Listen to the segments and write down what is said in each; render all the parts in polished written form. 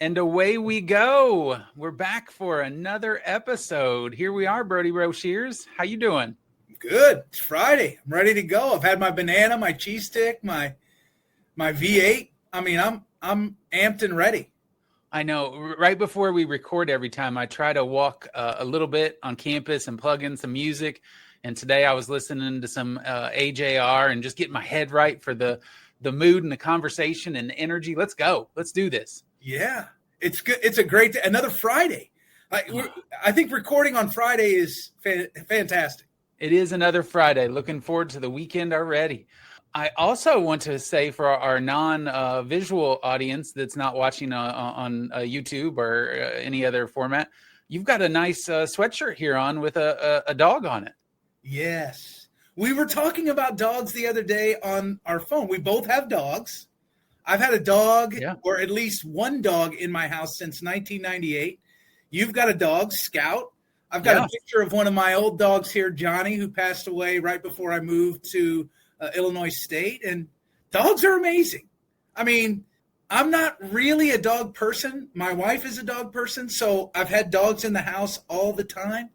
And away we go. We're back for another episode. Here we are, Brody Broshears. How you doing? Good. It's Friday. I'm ready to go. I've had my banana, my cheese stick, my V8. I mean, I'm amped and ready. I know. Right before we record every time, I try to walk a little bit on campus and plug in some music. And today I was listening to some AJR and just getting my head right for the mood and the conversation and the energy. Let's go. Let's do this. Yeah, it's good. It's a great day. Another Friday. I think recording on Friday is fantastic. It is another Friday. Looking forward to the weekend already. I also want to say for our non-visual audience that's not watching on YouTube or any other format, you've got a nice sweatshirt here on with a dog on it. Yes. We were talking about dogs the other day on our phone. We both have dogs. I've had a dog or at least one dog in my house since 1998. You've got a dog, Scout. I've got a picture of one of my old dogs here, Johnny, who passed away right before I moved to Illinois State. And dogs are amazing. I mean, I'm not really a dog person. My wife is a dog person, so I've had dogs in the house all the time.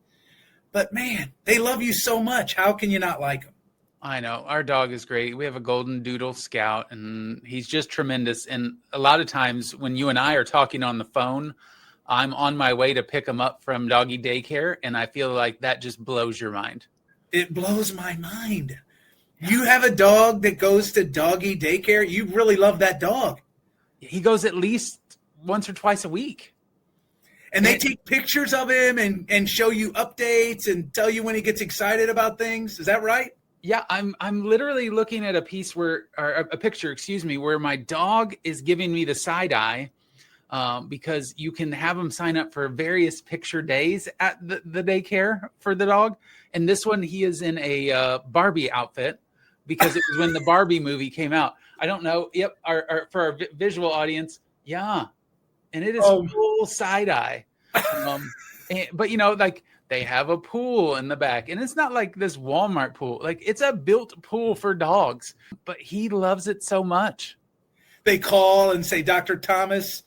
But, man, they love you so much. How can you not like them? I know. Our dog is great. We have a golden doodle, Scout, and he's just tremendous. And a lot of times when you and I are talking on the phone, I'm on my way to pick him up from doggy daycare, and I feel like that just blows your mind. It blows my mind. You have a dog that goes to doggy daycare. You really love that dog. He goes at least once or twice a week. And they take pictures of him and show you updates and tell you when he gets excited about things. Is that right? Yeah, I'm literally looking at a picture, where my dog is giving me the side eye because you can have him sign up for various picture days at the daycare for the dog. And this one, he is in a Barbie outfit because it was when the Barbie movie came out. I don't know. Yep. For our visual audience. Yeah. And it is full side eye. But, you know, like they have a pool in the back. And it's not like this Walmart pool. Like it's a built pool for dogs. But he loves it so much. They call and say, Dr. Thomas,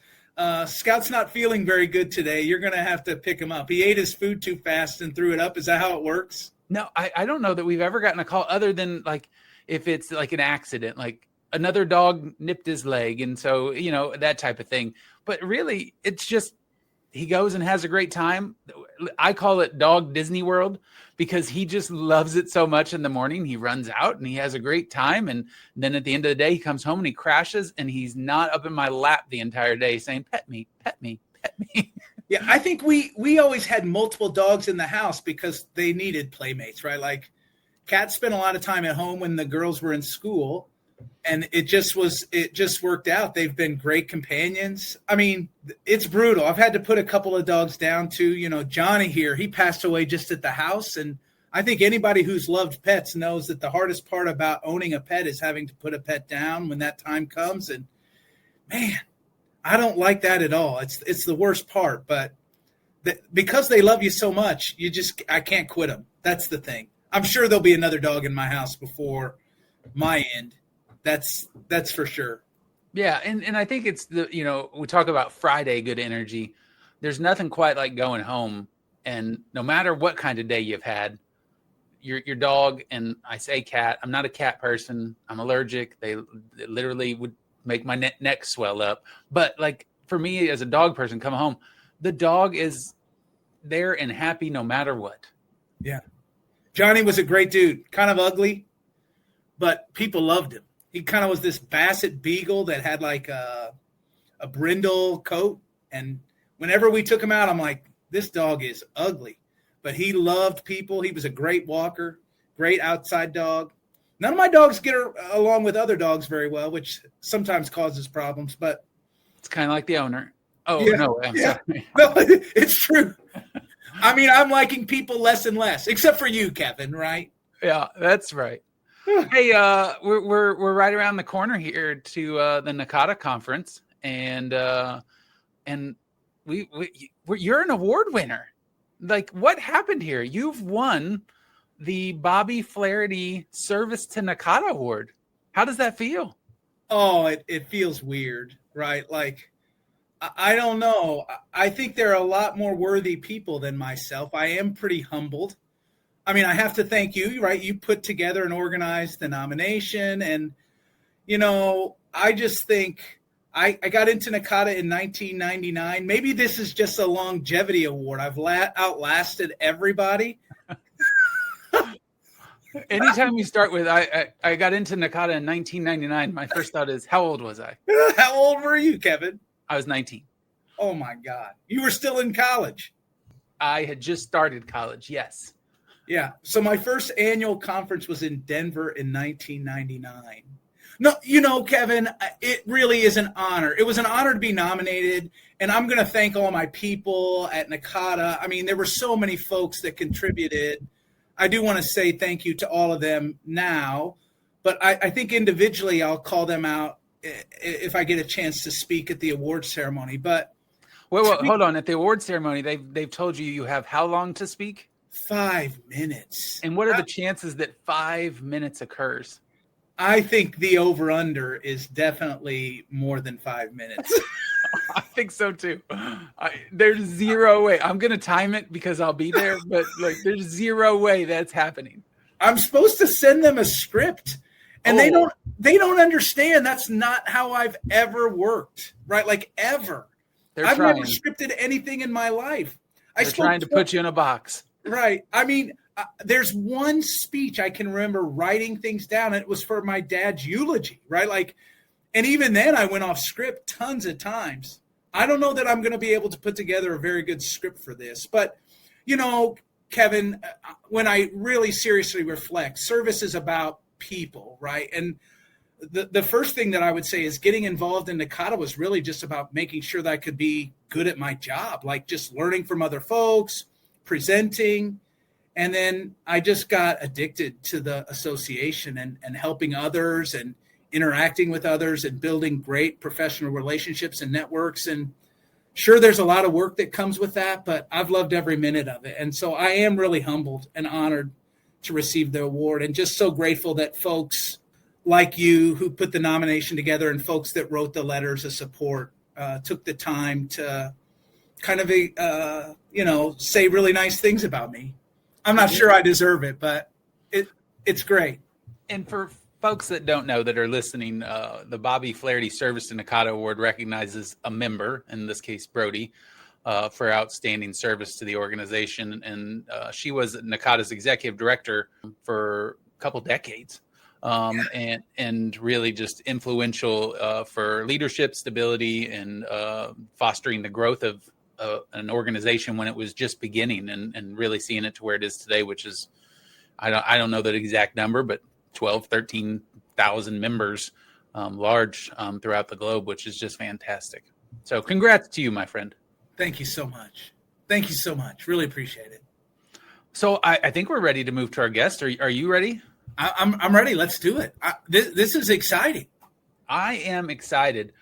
Scout's not feeling very good today. You're going to have to pick him up. He ate his food too fast and threw it up. Is that how it works? No, I don't know that we've ever gotten a call other than like if it's like an accident, like another dog nipped his leg. And so, you know, that type of thing. But really, it's just he goes and has a great time. I call it Dog Disney World because he just loves it so much in the morning. He runs out and he has a great time. And then at the end of the day, he comes home and he crashes and he's not up in my lap the entire day saying, pet me, pet me, pet me. Yeah, I think we always had multiple dogs in the house because they needed playmates, right? Like Kat spent a lot of time at home when the girls were in school. And it just worked out. They've been great companions. I mean, it's brutal. I've had to put a couple of dogs down too. You know, Johnny here, he passed away just at the house. And I think anybody who's loved pets knows that the hardest part about owning a pet is having to put a pet down when that time comes. And man, I don't like that at all. It's the worst part. But because they love you so much, I can't quit them. That's the thing. I'm sure there'll be another dog in my house before my end. That's for sure. Yeah. And I think it's we talk about Friday, good energy. There's nothing quite like going home. And no matter what kind of day you've had, your dog, and I say cat, I'm not a cat person. I'm allergic. They literally would make my neck swell up. But like for me as a dog person, come home, the dog is there and happy no matter what. Yeah. Johnny was a great dude, kind of ugly, but people loved him. He kind of was this Basset Beagle that had like a brindle coat. And whenever we took him out, I'm like, this dog is ugly. But he loved people. He was a great walker, great outside dog. None of my dogs get along with other dogs very well, which sometimes causes problems. But it's kind of like the owner. Oh, yeah, no, I'm sorry. No, it's true. I mean, I'm liking people less and less, except for you, Kevin, right? Yeah, that's right. Hey, we're right around the corner here to the NACADA conference, and you're an award winner. Like, what happened here? You've won the Bobby Flaherty Service to NACADA Award. How does that feel? Oh, it feels weird, right? Like, I don't know. I think there are a lot more worthy people than myself. I am pretty humbled. I mean, I have to thank you, right? You put together and organized the nomination. And, I just think I got into NACADA in 1999. Maybe this is just a longevity award. I've outlasted everybody. Anytime you start with, I got into NACADA in 1999, my first thought is, how old was I? How old were you, Kevin? I was 19. Oh, my God. You were still in college. I had just started college, yes. Yeah. So my first annual conference was in Denver in 1999. No, Kevin, it really is an honor. It was an honor to be nominated, and I'm going to thank all my people at NACADA. I mean, there were so many folks that contributed. I do want to say thank you to all of them now, but I think individually I'll call them out if I get a chance to speak at the award ceremony. But wait, hold on. At the award ceremony, they've told you have how long to speak? 5 minutes. And what are the chances that 5 minutes occurs? I think the over-under is definitely more than 5 minutes. I think so too. There's zero way. I'm going to time it because I'll be there, but there's zero way that's happening. I'm supposed to send them a script, and they don't understand. That's not how I've ever worked, right? Like ever. I've never scripted anything in my life. They're trying to put you in a box. Right. I mean, there's one speech I can remember writing things down, and it was for my dad's eulogy, right? And even then I went off script tons of times. I don't know that I'm going to be able to put together a very good script for this, but Kevin, when I really seriously reflect, service is about people, right? And the first thing that I would say is getting involved in NACADA was really just about making sure that I could be good at my job, like just learning from other folks, presenting. And then I just got addicted to the association and helping others and interacting with others and building great professional relationships and networks. And sure, there's a lot of work that comes with that, but I've loved every minute of it. And so I am really humbled and honored to receive the award, and just so grateful that folks like you who put the nomination together and folks that wrote the letters of support took the time to kind of, say really nice things about me. I'm not sure I deserve it, but it's great. And for folks that don't know that are listening, the Bobby Flaherty Service to NACADA Award recognizes a member, in this case, Brody, for outstanding service to the organization. And she was NACADA's executive director for a couple decades. And really just influential for leadership, stability, and fostering the growth of an organization when it was just beginning, and really seeing it to where it is today, which is, I don't know the exact number, but 13,000 members, large throughout the globe, which is just fantastic. So congrats to you, my friend. Thank you so much. Thank you so much. Really appreciate it. So I think we're ready to move to our guest. Are you ready? I'm ready. Let's do it. This is exciting. I am excited.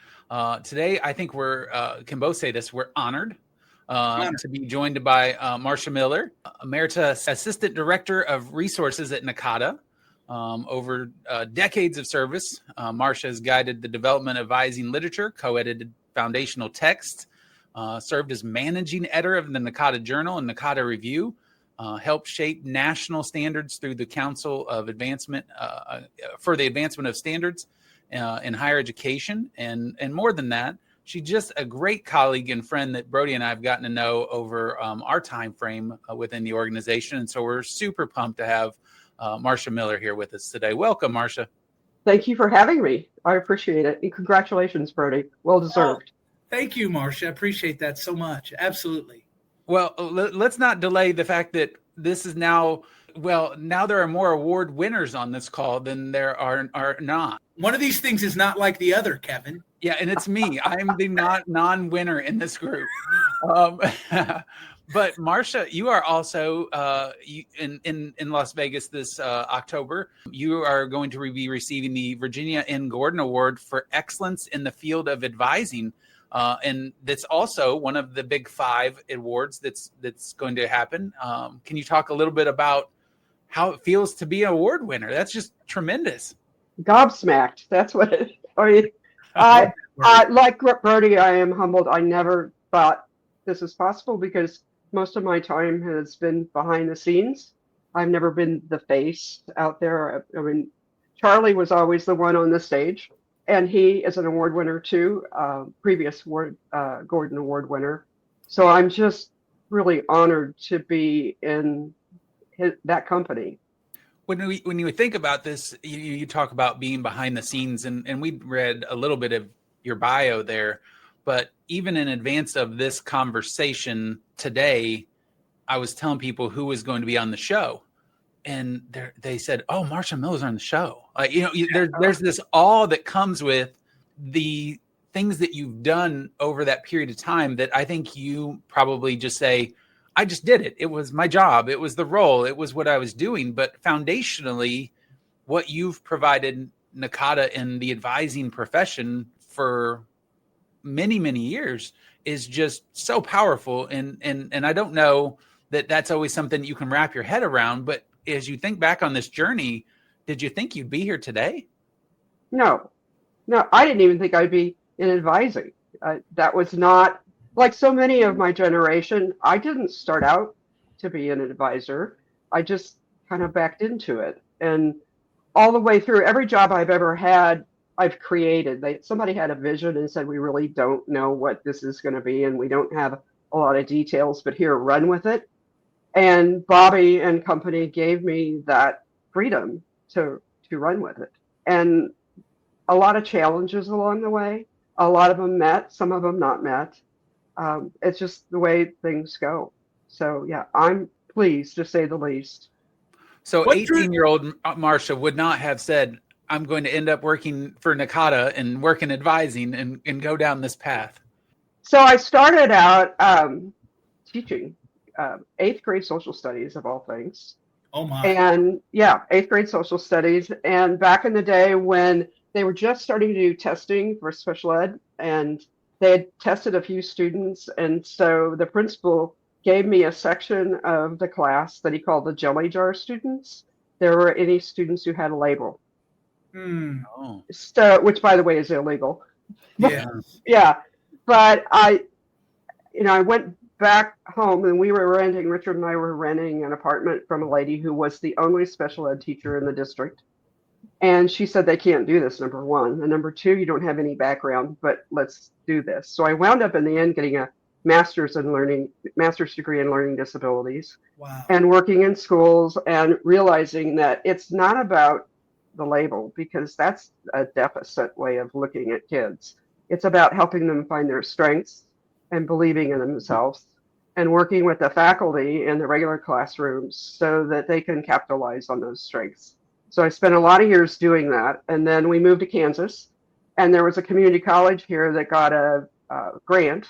Today, I think can both say this. We're honored to be joined by Marsha Miller, Emeritus Assistant Director of Resources at NACADA. Over decades of service, Marsha has guided the development of advising literature, co-edited foundational texts, served as managing editor of the NACADA Journal and NACADA Review, helped shape national standards through the Council of Advancement for the advancement of standards in higher education. And more than that, she's just a great colleague and friend that Brody and I have gotten to know over our time frame within the organization. And so we're super pumped to have Marsha Miller here with us today. Welcome, Marsha. Thank you for having me. I appreciate it. And congratulations, Brody. Well deserved. Thank you, Marsha. I appreciate that so much. Absolutely. Well, let's not delay the fact that this is now there are more award winners on this call than there are not. One of these things is not like the other, Kevin. Yeah, and it's me. I'm the non-winner in this group. But Marsha, you are also in Las Vegas this October. You are going to be receiving the Virginia N. Gordon Award for Excellence in the Field of Advising. And that's also one of the big 5 awards that's going to happen. Can you talk a little bit about how it feels to be an award winner? That's just tremendous. Gobsmacked. That's what I mean. I, like Brody, I am humbled. I never thought this is possible because most of my time has been behind the scenes. I've never been the face out there. I mean, Charlie was always the one on the stage, and he is an award winner too, previous Gordon Award winner. So I'm just really honored to be in that company. When you think about this, you talk about being behind the scenes, and we read a little bit of your bio there, but even in advance of this conversation today, I was telling people who was going to be on the show, and they said, "Oh, Marsha Miller's on the show." There's this awe that comes with the things that you've done over that period of time that I think you probably just say, I just did it. It was my job. It was the role. It was what I was doing. But foundationally, what you've provided NACADA in the advising profession for many, many years is just so powerful. And I don't know that that's always something you can wrap your head around. But as you think back on this journey, did you think you'd be here today? No, I didn't even think I'd be in advising. That was not, like so many of my generation, I didn't start out to be an advisor. I just kind of backed into it. And all the way through, every job I've ever had, I've created. Somebody had a vision and said, we really don't know what this is going to be, and we don't have a lot of details, but here, run with it. And Bobby and company gave me that freedom to run with it. And a lot of challenges along the way. A lot of them met, some of them not met. It's just the way things go. So yeah, I'm pleased to say the least. So 18-year-old Marsha would not have said, I'm going to end up working for NACADA and work in advising and go down this path. So I started out teaching 8th grade social studies of all things. Oh my. And yeah, 8th grade social studies. And back in the day when they were just starting to do testing for special ed, and they had tested a few students. And so the principal gave me a section of the class that he called the jelly jar students. There were any students who had a label. Oh. So, which by the way is illegal. Yeah. Yeah. But I went back home, and Richard and I were renting an apartment from a lady who was the only special ed teacher in the district. And she said, they can't do this, number one. And number two, you don't have any background, but let's do this. So I wound up in the end getting a master's degree in learning disabilities. Wow. And working in schools and realizing that it's not about the label, because that's a deficit way of looking at kids. It's about helping them find their strengths and believing in themselves, and working with the faculty in the regular classrooms so that they can capitalize on those strengths. So I spent a lot of years doing that. And then we moved to Kansas, and there was a community college here that got a grant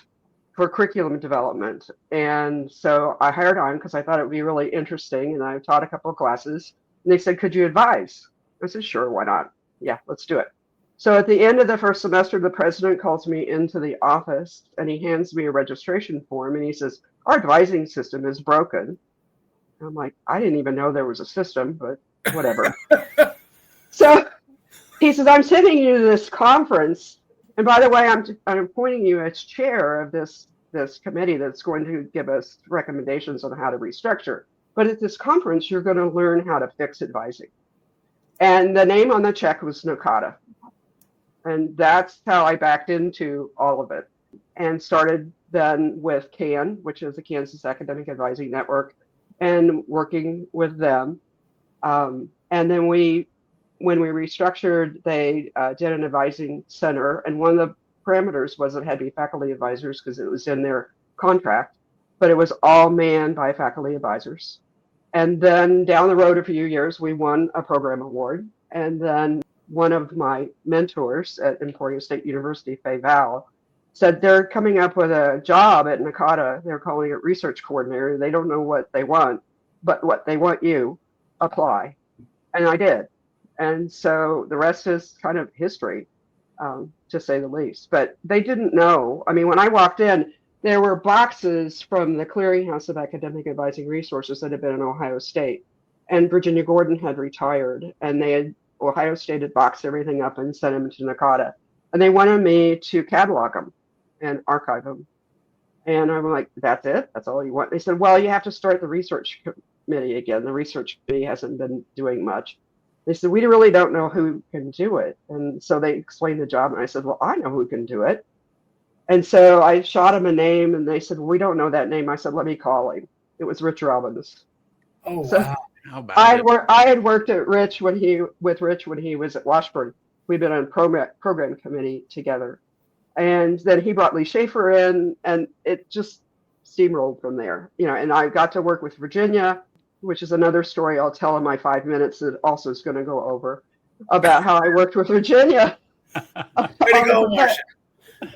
for curriculum development. And so I hired on because I thought it would be really interesting. And I taught a couple of classes, and they said, could you advise? I said, sure, why not? Yeah, let's do it. So at the end of the first semester, the president calls me into the office, and he hands me a registration form, and he says, our advising system is broken. And I'm like, I didn't even know there was a system, but whatever. So he says, I'm sending you to this conference. And by the way, I'm appointing you as chair of this committee that's going to give us recommendations on how to restructure. But at this conference, you're going to learn how to fix advising. And the name on the check was NACADA. And that's how I backed into all of it, and started then with CAN, which is the Kansas Academic Advising Network, and working with them. And then when we restructured, they did an advising center. And one of the parameters was it had to be faculty advisors because it was in their contract, but it was all manned by faculty advisors. And then down the road a few years, we won a program award. And then one of my mentors at Emporia State University, Faye Val, said they're coming up with a job at NACADA. They're calling it research coordinator. They don't know what they want, but what they want you, apply. And I did. And so the rest is kind of history, to say the least. But they didn't know. I mean, when I walked in, there were boxes from the Clearinghouse of Academic Advising Resources that had been in Ohio State. And Virginia Gordon had retired, and Ohio State had boxed everything up and sent them to NACADA. And they wanted me to catalog them and archive them. And I'm like, that's it? That's all you want? They said, well, you have to start the research committee again. The research committee hasn't been doing much. They said, we really don't know who can do it. And so they explained the job. And I said, well, I know who can do it. And so I shot him a name, and they said, well, we don't know that name. I said, let me call him. It was Rich Robbins. Oh, so wow. How about I had worked at Rich when he was at Washburn. We'd been on program committee together. And then he brought Lee Schaefer in, and it just steamrolled from there. And I got to work with Virginia, which is another story I'll tell in my 5 minutes that also is going to go over about how I worked with Virginia. Way to go, Marsha.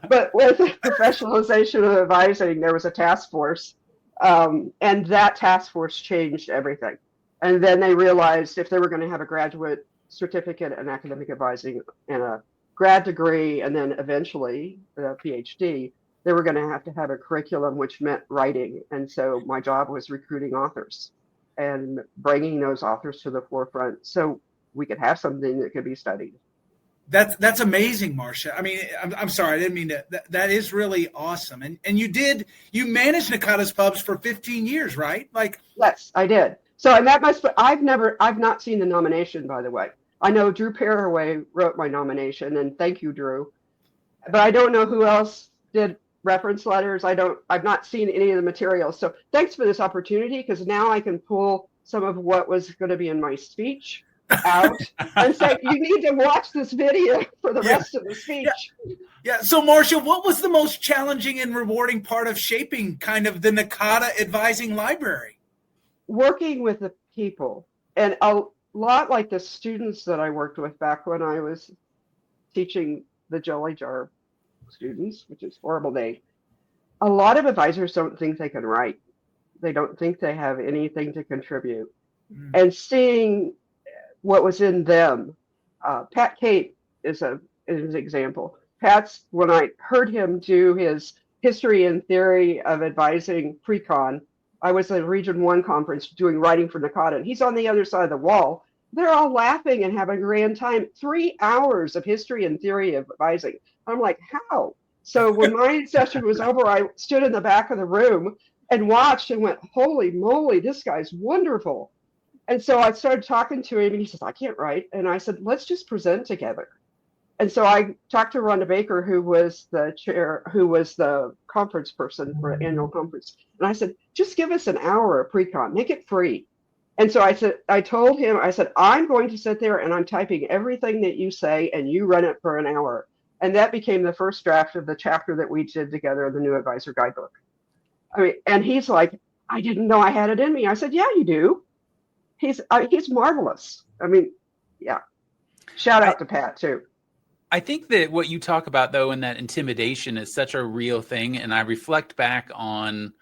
But with professionalization of advising, there was a task force, and that task force changed everything. And then they realized if they were going to have a graduate certificate in academic advising and a grad degree, and then eventually a PhD, they were going to have a curriculum which meant writing. And so my job was recruiting authors and bringing those authors to the forefront so we could have something that could be studied. That's amazing, Marsha. I mean, I'm sorry, I didn't mean to. That is really awesome. And you managed NACADA's pubs for 15 years, right? Yes, I did. So, and that I've not seen the nomination, by the way. I know Drew Paraway wrote my nomination, and thank you, Drew. But I don't know who else did reference letters. I've not seen any of the materials. So thanks for this opportunity, because now I can pull some of what was going to be in my speech out and say, you need to watch this video for the rest of the speech. Yeah. So, Marsha, what was the most challenging and rewarding part of shaping kind of the NACADA advising library? Working with the people, and a lot like the students that I worked with back when I was teaching the Jelly Jar students, which is a horrible name. A lot of advisors don't think they can write. They don't think they have anything to contribute. And seeing what was in them, Pat Kate is an example. Pat's, when I heard him do his history and theory of advising pre-con, I was at a Region 1 conference doing writing for NACADA, and he's on the other side of the wall. They're all laughing and having a grand time. 3 hours of history and theory of advising. I'm like, how? So when my session was over, I stood in the back of the room and watched and went, holy moly, this guy's wonderful. And so I started talking to him, and he says, I can't write. And I said, let's just present together. And so I talked to Rhonda Baker, who was the chair, who was the conference person for the annual conference. And I said, just give us an hour of pre-con, make it free. And so I told him, I said, I'm going to sit there and I'm typing everything that you say, and you run it for an hour. And that became the first draft of the chapter that we did together in the new advisor guidebook. I mean, and he's like, I didn't know I had it in me. I said, yeah, you do. He's marvelous. I mean, yeah. Shout out to Pat too. I think that what you talk about, though, in that intimidation is such a real thing. And I reflect back on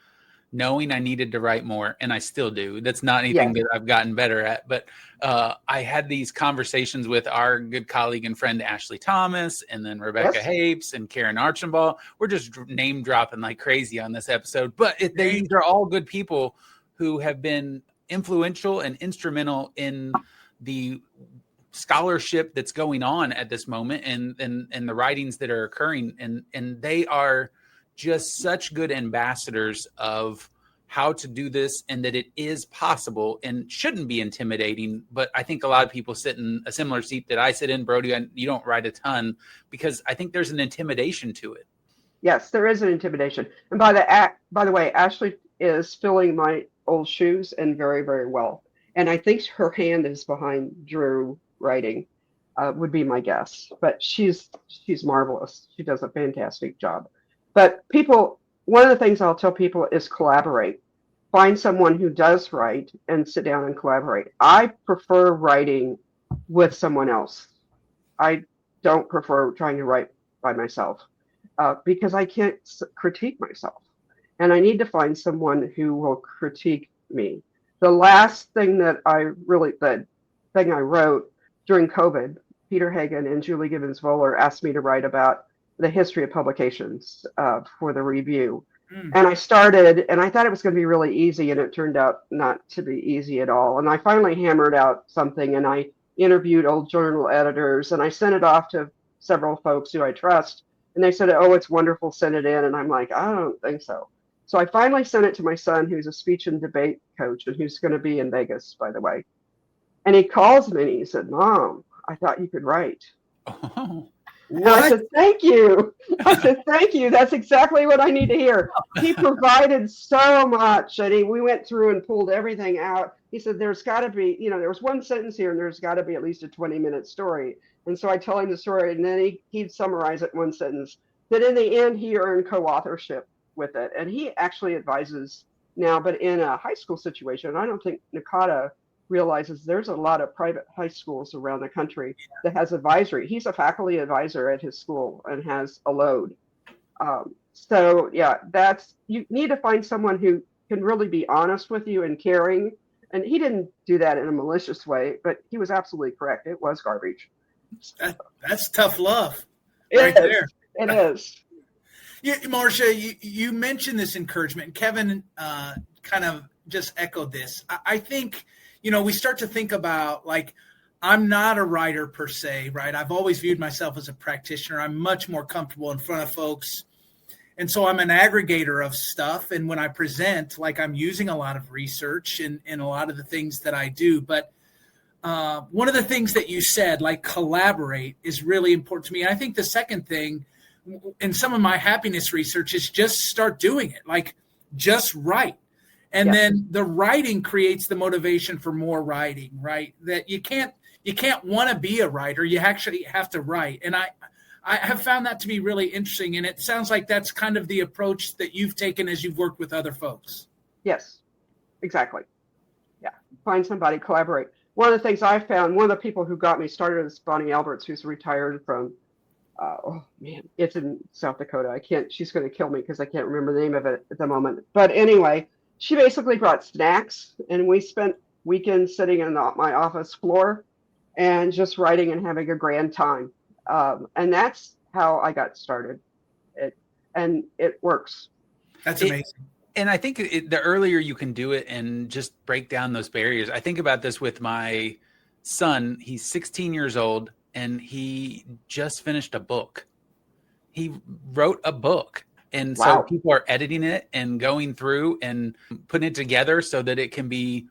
knowing I needed to write more, and I still do. That's not anything that I've gotten better at. But I had these conversations with our good colleague and friend, Ashley Thomas, and then Rebecca Hapes and Karen Archambault. We're just name dropping like crazy on this episode. But these are all good people who have been influential and instrumental in the scholarship that's going on at this moment and the writings that are occurring. And they are just such good ambassadors of how to do this, and that it is possible and shouldn't be intimidating. But I think a lot of people sit in a similar seat that I sit in, Brody, and you don't write a ton, because I think there's an intimidation to it. Yes, there is an intimidation. And by the way, Ashley is filling my old shoes, and very, very well. And I think her hand is behind Drew writing, would be my guess. But she's marvelous. She does a fantastic job. But people, one of the things I'll tell people is collaborate. Find someone who does write and sit down and collaborate. I prefer writing with someone else. I don't prefer trying to write by myself because I can't critique myself. And I need to find someone who will critique me. The last thing the thing I wrote during COVID, Peter Hagen and Julie Gibbons-Voller asked me to write about the history of publications for the review. And I started, and I thought it was going to be really easy, and it turned out not to be easy at all. And I finally hammered out something, and I interviewed old journal editors, and I sent it off to several folks who I trust, and they said, "Oh, it's wonderful, send it in." And I'm like, I don't think so. So I finally sent it to my son, who's a speech and debate coach and who's going to be in Vegas, by the way. And he calls me and he said, "Mom, I thought you could write." Oh, And I said, "Thank you." I said, "Thank you. That's exactly what I need to hear." He provided so much. And we went through and pulled everything out. He said, "There's got to be, there was one sentence here and there's got to be at least a 20-minute story." And so I tell him the story, and then he'd summarize it in one sentence. That in the end, he earned co-authorship with it. And he actually advises now, but in a high school situation. I don't think NACADA realizes there's a lot of private high schools around the country that has advisory. He's a faculty advisor at his school and has a load. So yeah, you need to find someone who can really be honest with you and caring. And he didn't do that in a malicious way, but he was absolutely correct. It was garbage. That's tough love right there. It is. Yeah, Marsha, you mentioned this encouragement. Kevin kind of just echoed this. I think, we start to think about, like, I'm not a writer per se, right? I've always viewed myself as a practitioner. I'm much more comfortable in front of folks. And so I'm an aggregator of stuff. And when I present, like, I'm using a lot of research in a lot of the things that I do. But one of the things that you said, like collaborate, is really important to me. And I think the second thing in some of my happiness research is just start doing it, like just write. And then the writing creates the motivation for more writing, right? That you can't want to be a writer. You actually have to write. And I have found that to be really interesting. And it sounds like that's kind of the approach that you've taken as you've worked with other folks. Yes, exactly. Yeah. Find somebody, collaborate. One of the things I found, one of the people who got me started is Bonnie Alberts, who's retired from, it's in South Dakota. She's going to kill me because I can't remember the name of it at the moment. But anyway, she basically brought snacks, and we spent weekends sitting in my office floor and just writing and having a grand time. And that's how I got started. It works. That's amazing. And I think the earlier you can do it and just break down those barriers. I think about this with my son. He's 16 years old, and he just finished a book. He wrote a book. And so people are editing it and going through and putting it together so that it can be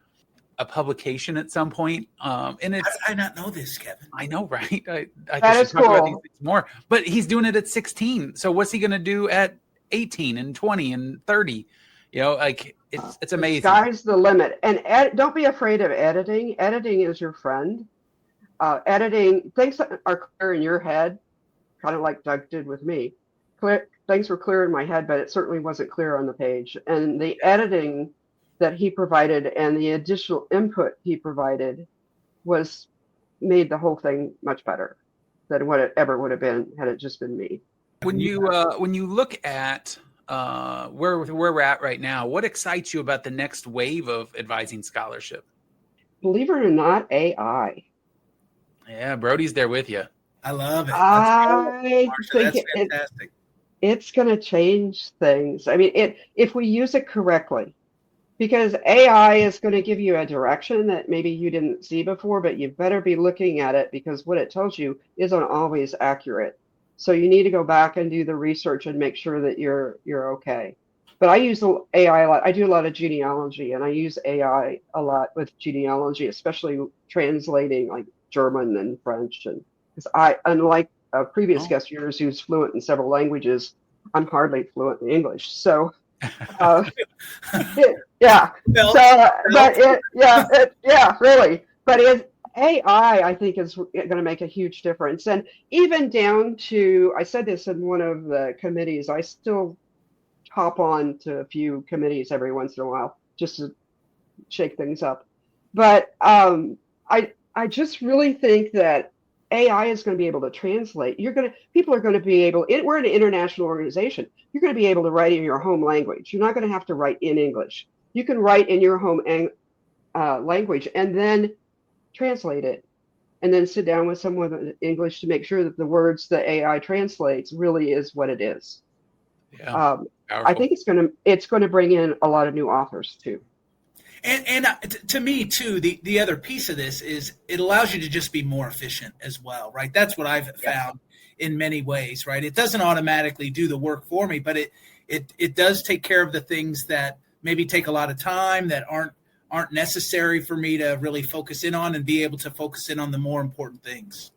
a publication at some point. And it's, how did I not know this, Kevin? I know, right? I that is should talk cool. about these things more. But he's doing it at 16. So what's he going to do at 18 and 20 and 30? It's amazing. The sky's the limit. And don't be afraid of editing. Editing is your friend. Editing, things are clear in your head, kind of like Doug did with me. Things were clear in my head, but it certainly wasn't clear on the page. And the editing that he provided and the additional input he provided made the whole thing much better than what it ever would have been had it just been me. When you look at where we're at right now, what excites you about the next wave of advising scholarship? Believe it or not, AI. Yeah, Brody's there with you. I love it. I think that's fantastic. It's going to change things. I mean, if we use it correctly, because AI is going to give you a direction that maybe you didn't see before, but you better be looking at it because what it tells you isn't always accurate. So you need to go back and do the research and make sure that you're okay. But I use AI a lot. I do a lot of genealogy, and I use AI a lot with genealogy, especially translating like German and French. And because unlike a previous guest of yours who's fluent in several languages, I'm hardly fluent in English. So, really. But AI, I think, is going to make a huge difference. And even down to, I said this in one of the committees, I still hop on to a few committees every once in a while just to shake things up. But I just really think that AI is going to be able to translate. People are going to be able, we're an international organization. You're going to be able to write in your home language. You're not going to have to write in English. You can write in your home language and then translate it. And then sit down with someone in English to make sure that the words the AI translates really is what it is. Yeah, I think it's going to bring in a lot of new authors too. And to me too, the other piece of this is it allows you to just be more efficient as well, right? That's what I've found in many ways, right? It doesn't automatically do the work for me, but it does take care of the things that maybe take a lot of time, that aren't necessary for me to really focus in on, and be able to focus in on the more important things.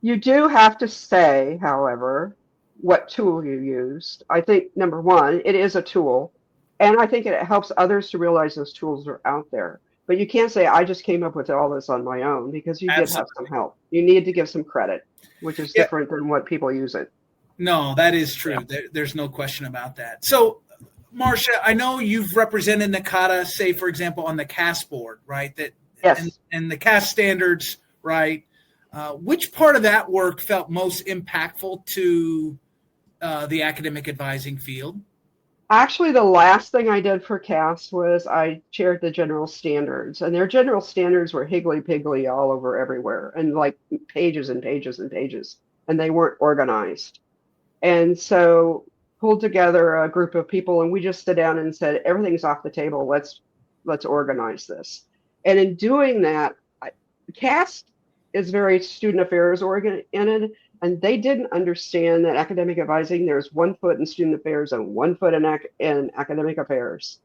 You do have to say, however, what tool you used. I think, number one, it is a tool. And I think it helps others to realize those tools are out there. But you can't say, I just came up with all this on my own, because you did have some help. You need to give some credit, which is different than what people use it. No, that is true. Yeah. There's no question about that. So, Marsha, I know you've represented NACADA, say, for example, on the CAS board, right? Yes. And the CAS standards, right? Which part of that work felt most impactful to the academic advising field? Actually, the last thing I did for CAS was I chaired the general standards, and their general standards were higgly-piggly all over everywhere, and like pages and pages and pages, and they weren't organized. And so pulled together a group of people, and we just stood down and said, everything's off the table. Let's organize this. And in doing that, CAS is very student affairs oriented, and they didn't understand that academic advising, there's 1 foot in student affairs and 1 foot in academic affairs.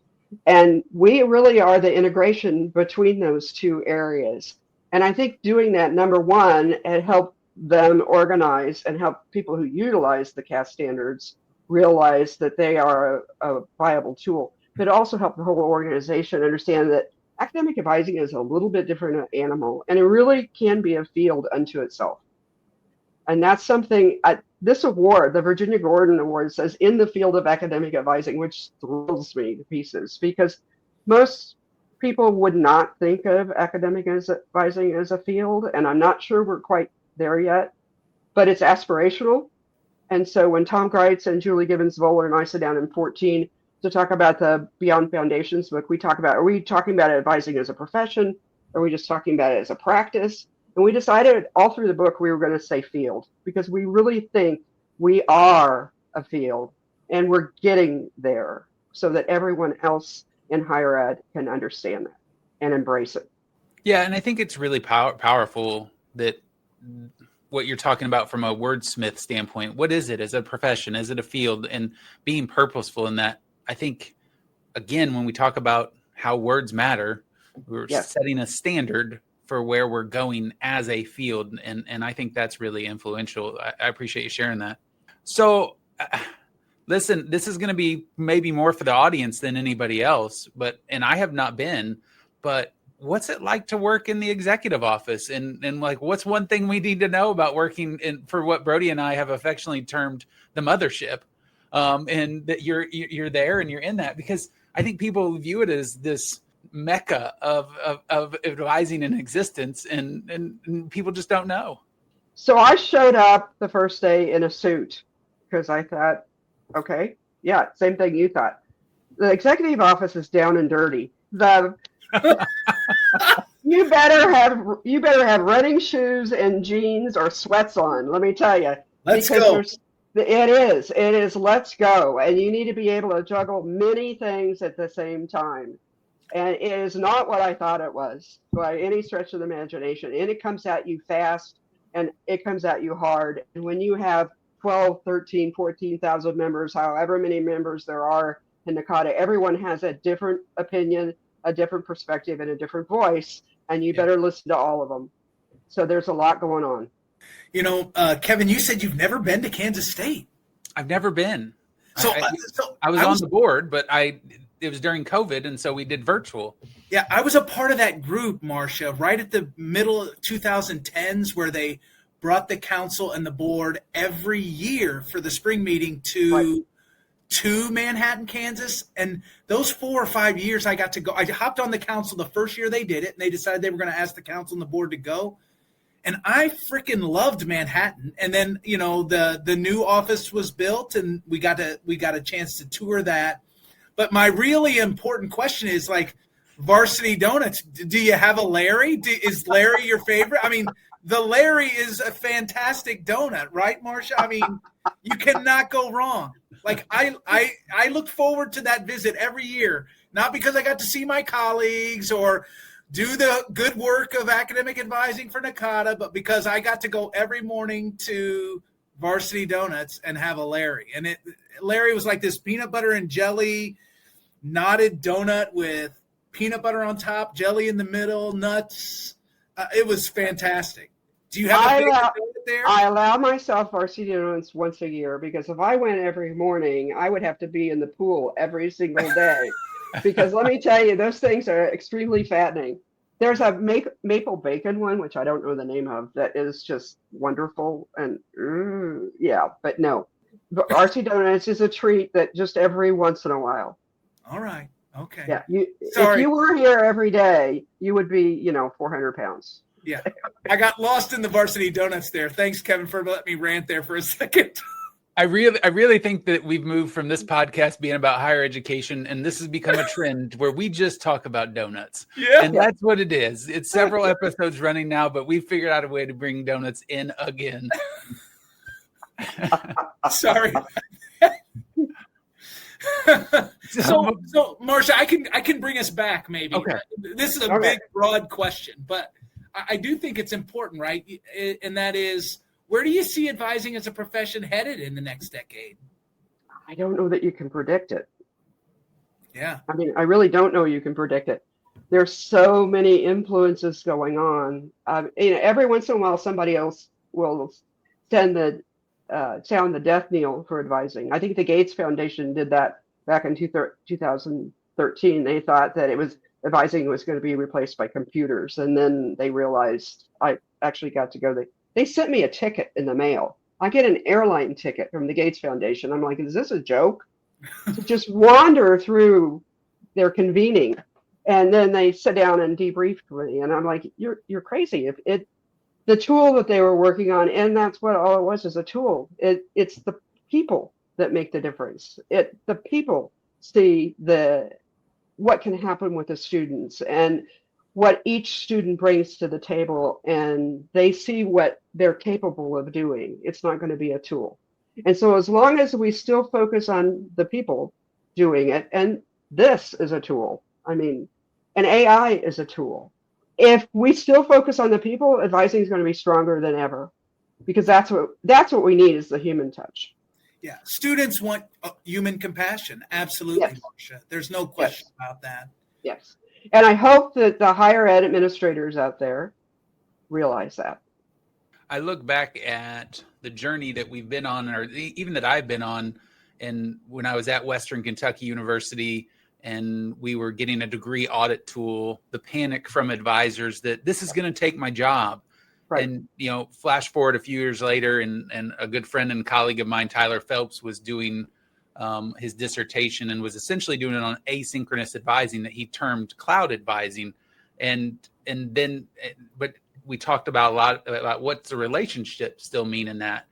And we really are the integration between those two areas. And I think doing that, number one, it helped them organize and help people who utilize the CAS standards realize that they are a viable tool. But also help the whole organization understand that academic advising is a little bit different animal, and it really can be a field unto itself. And that's something, this award, the Virginia Gordon Award, says in the field of academic advising, which thrills me to pieces, because most people would not think of academic advising as a field, and I'm not sure we're quite there yet, but it's aspirational. And so when Tom Greitz and Julie Gibbons-Voller and I sit down in 2014 to talk about the Beyond Foundations book, we talk about, are we talking about advising as a profession? Are we just talking about it as a practice? And we decided all through the book we were going to say field, because we really think we are a field, and we're getting there so that everyone else in higher ed can understand that and embrace it. Yeah, and I think it's really powerful that what you're talking about from a wordsmith standpoint. What is it as a profession? Is it a field? And being purposeful in that. I think, again, when we talk about how words matter, we're setting a standard for where we're going as a field. And I think that's really influential. I appreciate you sharing that. So listen, this is going to be maybe more for the audience than anybody else, and I have not been, but what's it like to work in the executive office? And like, what's one thing we need to know about working for what Brody and I have affectionately termed the mothership? And that you're there and you're in that, because I think people view it as this mecca of advising in existence, and people just don't know. So I showed up the first day in a suit because I thought, okay, yeah, same thing you thought. The executive office is down and dirty. You better have running shoes and jeans or sweats on. Let me tell you. Let's go. It is. Let's go. And you need to be able to juggle many things at the same time. And it is not what I thought it was by any stretch of the imagination. And it comes at you fast, and it comes at you hard. And when you have 12, 13, 14,000 members, however many members there are in NACADA, everyone has a different opinion, a different perspective, and a different voice. And you better listen to all of them. So there's a lot going on. You know, Kevin, you said you've never been to Kansas State. I've never been. So I was on the board, but it was during COVID, and so we did virtual. Yeah, I was a part of that group, Marsha, right at the middle of 2010s, where they brought the council and the board every year for the spring meeting to Manhattan, Kansas. And those 4 or 5 years I got to go. I hopped on the council the first year they did it, and they decided they were going to ask the council and the board to go. And I freaking loved Manhattan. And then, you know, the new office was built, and we got a chance to tour that. But my really important question is, like, Varsity Donuts. Do you have a Larry? Is Larry your favorite? I mean, the Larry is a fantastic donut, right, Marsha? I mean, you cannot go wrong. Like, I look forward to that visit every year not because I got to see my colleagues or do the good work of academic advising for NACADA, but because I got to go every morning to Varsity Donuts and have a Larry. And Larry was like this peanut butter and jelly knotted donut with peanut butter on top, jelly in the middle, nuts. It was fantastic. Do you have a favorite donut there? I allow myself Varsity Donuts once a year because if I went every morning, I would have to be in the pool every single day. Because let me tell you, those things are extremely fattening. There's a maple bacon one, which I don't know the name of, that is just wonderful. And yeah, but no. Varsity Donuts is a treat that just every once in a while. All right. Okay. Yeah. If you were here every day, you would be, 400 pounds. Yeah. I got lost in the Varsity Donuts there. Thanks, Kevin, for letting me rant there for a second. I really think that we've moved from this podcast being about higher education, and this has become a trend where we just talk about donuts. Yeah. And that's what it is. It's several episodes running now, but we've figured out a way to bring donuts in again. Sorry. So Marsha, I can bring us back maybe. Okay. This is a big, broad question, but I do think it's important, right? And that is, where do you see advising as a profession headed in the next decade? I don't know that you can predict it. Yeah. I mean, I really don't know you can predict it. There's so many influences going on. Every once in a while, somebody else will sound the death knell for advising. I think the Gates Foundation did that back in 2013. They thought that advising was going to be replaced by computers. And then they realized I actually got to go. They sent me a ticket in the mail. I get an airline ticket from the Gates Foundation. I'm like, is this a joke? To just wander through their convening. And then they sit down and debrief with me. And I'm like, you're crazy. The tool that they were working on, and that's what all it was, is a tool. It's the people that make the difference. The people see what can happen with the students and what each student brings to the table, and they see what they're capable of doing. It's not going to be a tool. And so as long as we still focus on the people doing it, and this is a tool, and AI is a tool. If we still focus on the people, advising is going to be stronger than ever, because that's what we need, is the human touch. Yeah. Students want human compassion. Absolutely, yes. Marsha. There's no question about that. Yes. And I hope that the higher ed administrators out there realize that. I look back at the journey that we've been on, or even that I've been on, and when I was at Western Kentucky University and we were getting a degree audit tool, the panic from advisors that this is going to take my job. Right. And, flash forward a few years later, and a good friend and colleague of mine, Tyler Phelps, was doing his dissertation and was essentially doing it on asynchronous advising that he termed cloud advising. But we talked about a lot about what's the relationship still mean in that.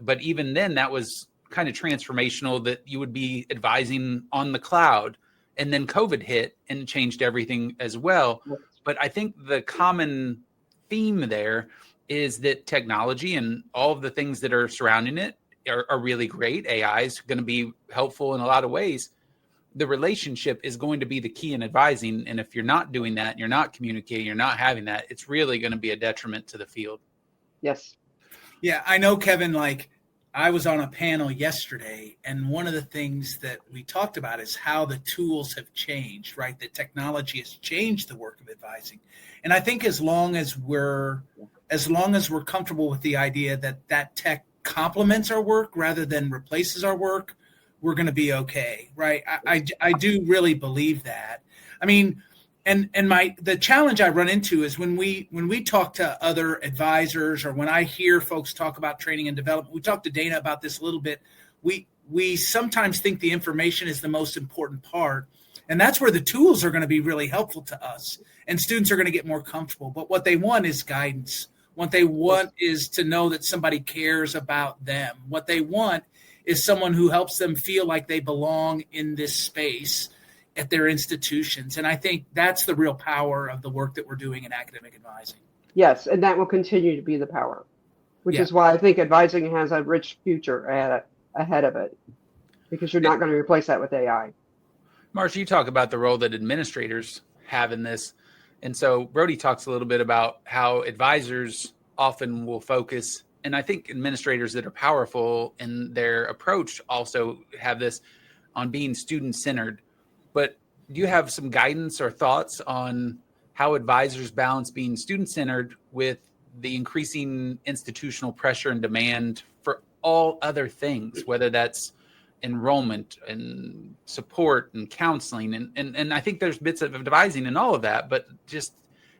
But even then, that was kind of transformational, that you would be advising on the cloud, and then COVID hit and changed everything as well. But I think the common theme there is that technology and all of the things that are surrounding it are really great. AI is going to be helpful in a lot of ways. The relationship is going to be the key in advising. And if you're not doing that, you're not communicating, you're not having that, it's really going to be a detriment to the field. Yes. Yeah, I know, Kevin, I was on a panel yesterday, and one of the things that we talked about is how the tools have changed, right? That technology has changed the work of advising. And I think as long as we're comfortable with the idea that tech complements our work rather than replaces our work, we're going to be okay, right? I do really believe that. And the challenge I run into is when we talk to other advisors, or when I hear folks talk about training and development, we talked to Dana about this a little bit. We sometimes think the information is the most important part, and that's where the tools are going to be really helpful to us, and students are going to get more comfortable. But what they want is guidance. What they want is to know that somebody cares about them. What they want is someone who helps them feel like they belong in this space at their institutions. And I think that's the real power of the work that we're doing in academic advising. Yes, and that will continue to be the power, which is why I think advising has a rich future ahead of it, because you're not going to replace that with AI. Marsha, you talk about the role that administrators have in this. And so Brody talks a little bit about how advisors often will focus, and I think administrators that are powerful in their approach also have this on being student-centered. But do you have some guidance or thoughts on how advisors balance being student-centered with the increasing institutional pressure and demand for all other things, whether that's enrollment and support and counseling? And I think there's bits of advising and all of that, but just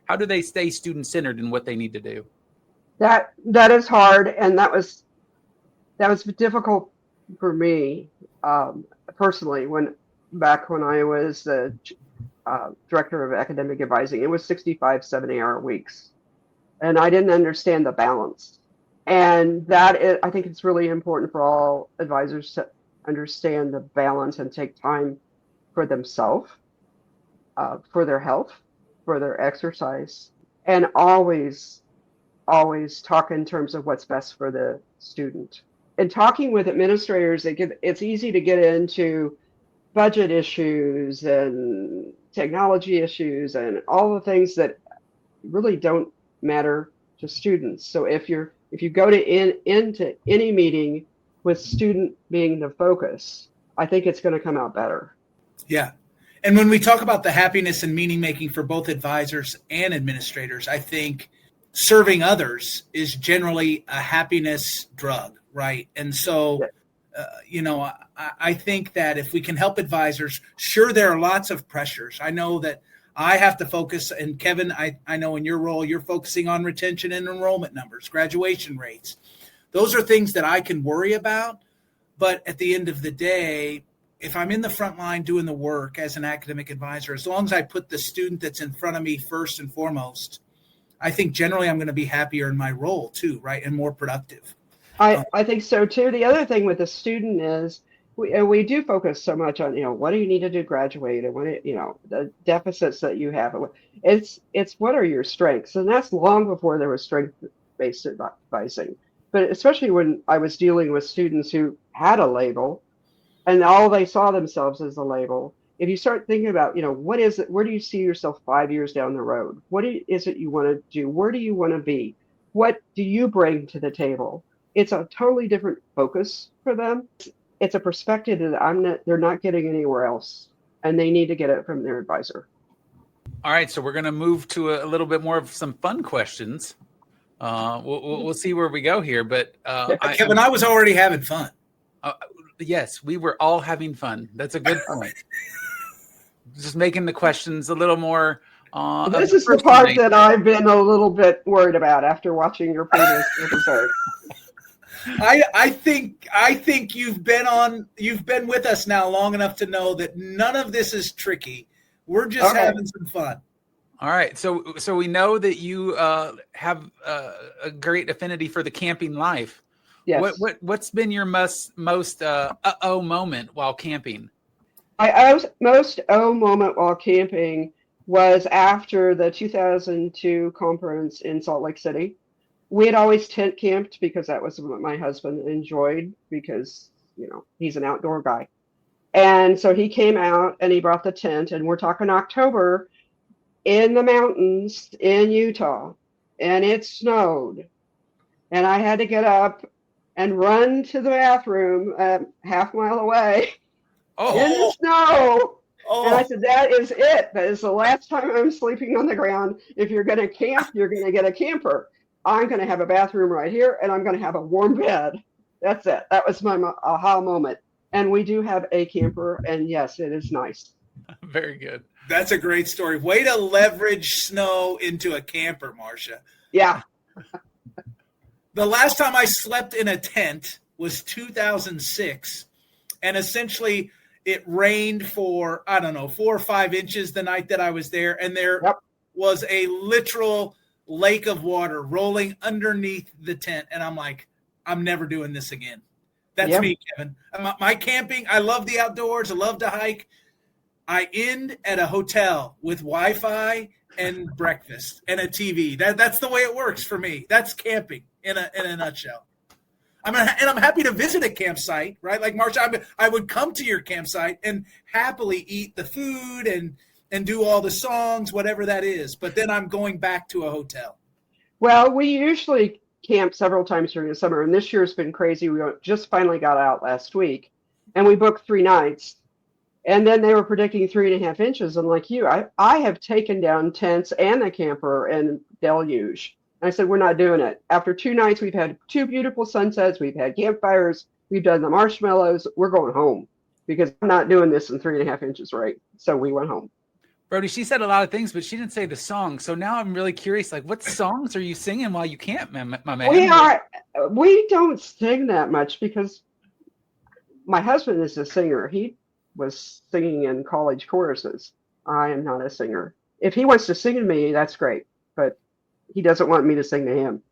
how do they stay student-centered in what they need to do? That is hard, and that was difficult for me personally back when I was the director of academic advising. It was 65 70-hour weeks, and I didn't understand the balance. And I think it's really important for all advisors to understand the balance and take time for themselves, for their health, for their exercise, and always talk in terms of what's best for the student. In talking with administrators, it's easy to get into budget issues and technology issues and all the things that really don't matter to students. So if you go into any meeting with student being the focus, I think it's going to come out better. Yeah. And when we talk about the happiness and meaning making for both advisors and administrators, I think serving others is generally a happiness drug, right? And so, I think that if we can help advisors, sure, there are lots of pressures. I know that I have to focus, and Kevin, I know in your role, you're focusing on retention and enrollment numbers, graduation rates. Those are things that I can worry about. But at the end of the day, if I'm in the front line doing the work as an academic advisor, as long as I put the student that's in front of me first and foremost, I think generally I'm going to be happier in my role too, right? And more productive. I think so too. The other thing with the student is we do focus so much on, what do you need to do to graduate, and the deficits that you have. It's what are your strengths? And that's long before there was strength-based advising. But especially when I was dealing with students who had a label and all they saw themselves as a label, if you start thinking about, what is it, where do you see yourself 5 years down the road? What is it you want to do? Where do you want to be? What do you bring to the table? It's a totally different focus for them. It's a perspective that they're not getting anywhere else, and they need to get it from their advisor. All right, so we're going to move to a little bit more of some fun questions. We'll see where we go here, but Kevin, I was already having fun. Yes, we were all having fun. That's a good point. Just making the questions a little more. This is the part that I've been a little bit worried about after watching your previous episode. I think you've been with us now long enough to know that none of this is tricky. We're just having some fun. All right, so we know that you have a great affinity for the camping life. Yes. What's been your most moment while camping? I was most moment while camping was after the 2002 conference in Salt Lake City. We had always tent camped because that was what my husband enjoyed because, he's an outdoor guy. And so he came out and he brought the tent, and we're talking October in the mountains in Utah, and it snowed. And I had to get up and run to the bathroom half mile away in the snow. And I said, that is it. That is the last time I'm sleeping on the ground. If you're going to camp, you're going to get a camper. I'm going to have a bathroom right here, and I'm going to have a warm bed. That's it. That was my aha moment. And we do have a camper, and yes, it is nice. Very good. That's a great story. Way to leverage snow into a camper, Marsha. Yeah. The last time I slept in a tent was 2006, and essentially it rained for, 4 or 5 inches the night that I was there, and there was a literal lake of water rolling underneath the tent, and I'm like, I'm never doing this again. That's me, Kevin. My camping, I love the outdoors. I love to hike. I end at a hotel with Wi-Fi and breakfast and a TV. That's the way it works for me. That's camping in a nutshell. I'm happy to visit a campsite, right? Like Marsha, I would come to your campsite and happily eat the food and do all the songs, whatever that is. But then I'm going back to a hotel. Well, we usually camp several times during the summer, and this year's been crazy. We just finally got out last week, and we booked 3 nights. And then they were predicting 3.5 inches. And like you, I have taken down tents and the camper and deluge. And I said, we're not doing it. After 2 nights, we've had 2 beautiful sunsets. We've had campfires. We've done the marshmallows. We're going home because I'm not doing this in 3.5 inches, right? So we went home. Brody, she said a lot of things, but she didn't say the song. So now I'm really curious, like, what songs are you singing while you camp, my man? We don't sing that much because my husband is a singer. He was singing in college choruses. I am not a singer. If he wants to sing to me, that's great, but he doesn't want me to sing to him.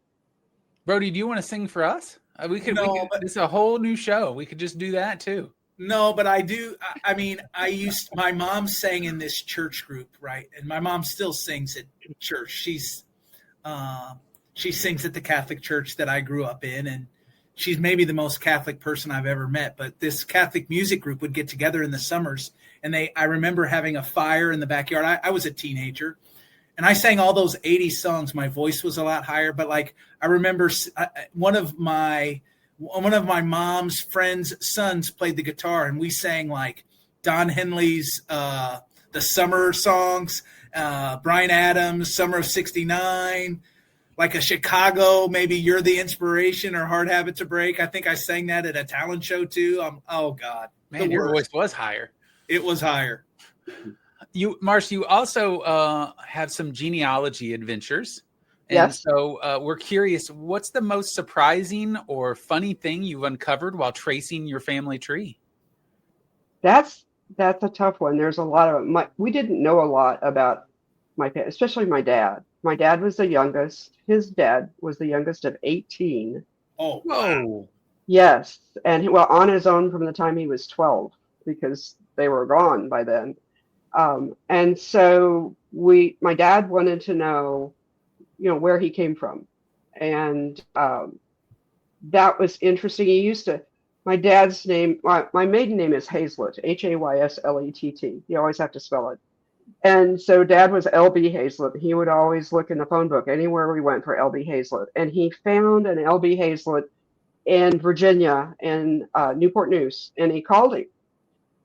Brody, do you want to sing for us? It's a whole new show. We could just do that too. No, but I do. I mean, my mom sang in this church group, right? And my mom still sings at church. She sings at the Catholic church that I grew up in, and she's maybe the most Catholic person I've ever met. But this Catholic music group would get together in the summers, and I remember having a fire in the backyard. I was a teenager, and I sang all those 80s songs. My voice was a lot higher, but like I remember one of my mom's friends' sons played the guitar, and we sang like Don Henley's the summer songs, Bryan Adams' Summer of '69. Like a Chicago, maybe You're the Inspiration or Hard Habit to Break. I think I sang that at a talent show too. Oh God, man, your voice was higher. It was higher. Marsha, you also have some genealogy adventures. And yes. So we're curious, what's the most surprising or funny thing you've uncovered while tracing your family tree? That's a tough one. There's a lot of we didn't know a lot about especially my dad. My dad was the youngest. His dad was the youngest of 18. Oh, wow. Yes. And on his own from the time he was 12 because they were gone by then. And so my dad wanted to know, where he came from. And that was interesting. My dad's name, my maiden name is Hazlett, Hayslet. You always have to spell it. And so Dad was L.B. Hazlett. He would always look in the phone book anywhere we went for L.B. Hazlett. And he found an L.B. Hazlett in Virginia in Newport News. And he called him.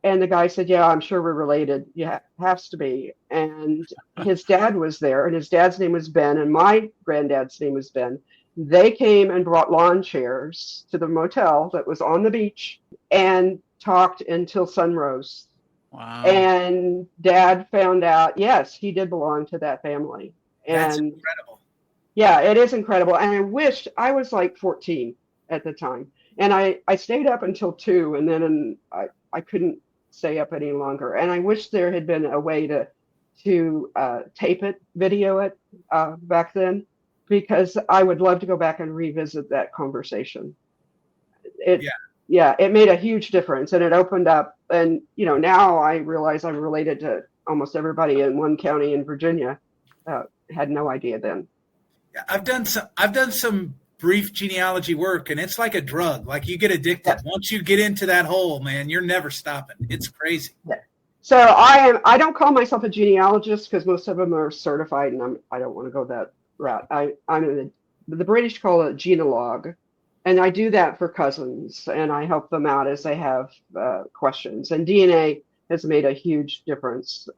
And the guy said, yeah, I'm sure we're related. Yeah, has to be. And his dad was there. And his dad's name was Ben. And my granddad's name was Ben. They came and brought lawn chairs to the motel that was on the beach and talked until sun rose. Wow. And Dad found out, yes, he did belong to that family. And that's incredible. Yeah, it is incredible. And I wished I was like 14 at the time. And I stayed up until 2, and then I couldn't stay up any longer. And I wish there had been a way to tape it, video it back then, because I would love to go back and revisit that conversation. Yeah, it made a huge difference, and it opened up. And now I realize I'm related to almost everybody in one county in Virginia. Had no idea then. Yeah, I've done some brief genealogy work, and it's like a drug. Like you get addicted. Yeah. Once you get into that hole, man, you're never stopping. It's crazy. Yeah. So I don't call myself a genealogist because most of them are certified, and I don't want to go that route. The British call it genealogue. And I do that for cousins, and I help them out as they have questions. And DNA has made a huge difference,